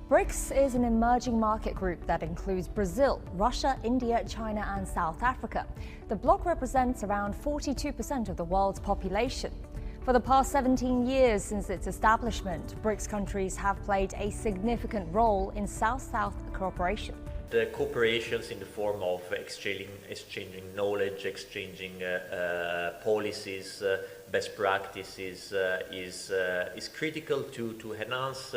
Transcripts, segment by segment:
BRICS is an emerging market group that includes Brazil, Russia, India, China and South Africa. The bloc represents around 42% of the world's population. For the past 17 years since its establishment, BRICS countries have played a significant role in South-South cooperation. The cooperations in the form of exchanging knowledge, exchanging policies, best practices is critical to enhance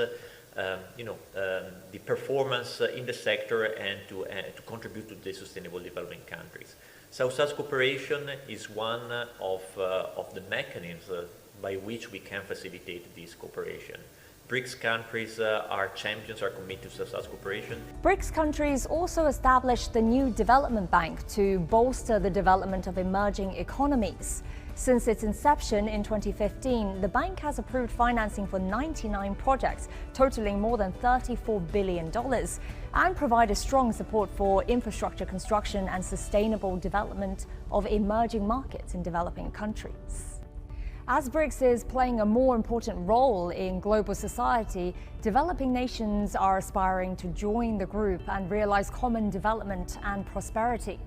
the performance in the sector and to contribute to the sustainable development in countries. South-South cooperation is one of the mechanisms by which we can facilitate this cooperation. BRICS countries are champions, are committed to South-South cooperation. BRICS countries also established the new development bank to bolster the development of emerging economies. Since its inception in 2015, the bank has approved financing for 99 projects, totaling more than $34 billion, and provided strong support for infrastructure construction and sustainable development of emerging markets in developing countries. As BRICS is playing a more important role in global society, developing nations are aspiring to join the group and realize common development and prosperity.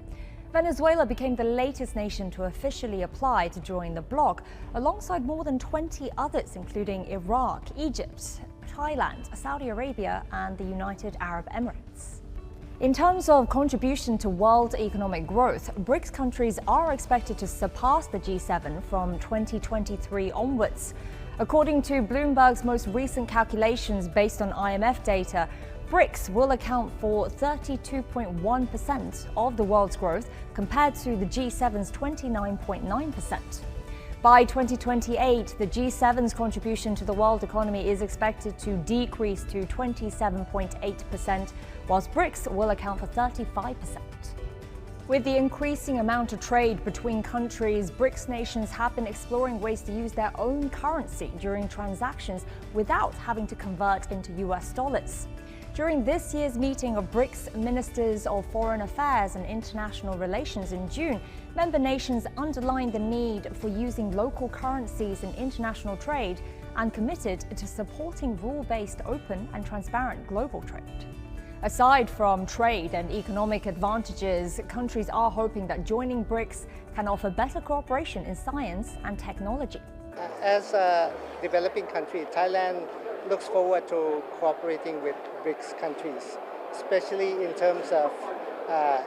Venezuela became the latest nation to officially apply to join the bloc, alongside more than 20 others, including Iraq, Egypt, Thailand, Saudi Arabia, and the United Arab Emirates. In terms of contribution to world economic growth, BRICS countries are expected to surpass the G7 from 2023 onwards. According to Bloomberg's most recent calculations based on IMF data, BRICS will account for 32.1% of the world's growth compared to the G7's 29.9%. By 2028, the G7's contribution to the world economy is expected to decrease to 27.8%, whilst BRICS will account for 35%. With the increasing amount of trade between countries, BRICS nations have been exploring ways to use their own currency during transactions without having to convert into US dollars. During this year's meeting of BRICS Ministers of Foreign Affairs and International Relations in June, member nations underlined the need for using local currencies in international trade and committed to supporting rule-based, open and transparent global trade. Aside from trade and economic advantages, countries are hoping that joining BRICS can offer better cooperation in science and technology. As a developing country, Thailand looks forward to cooperating with BRICS countries, especially in terms of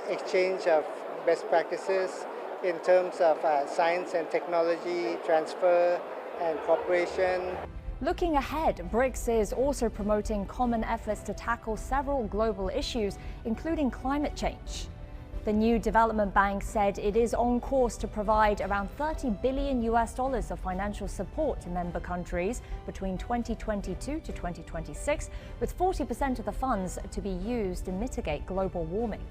exchange of best practices, in terms of science and technology transfer and cooperation. Looking ahead, BRICS is also promoting common efforts to tackle several global issues, including climate change. The new development bank said it is on course to provide around $30 billion of financial support to member countries between 2022 to 2026, with 40% of the funds to be used to mitigate global warming.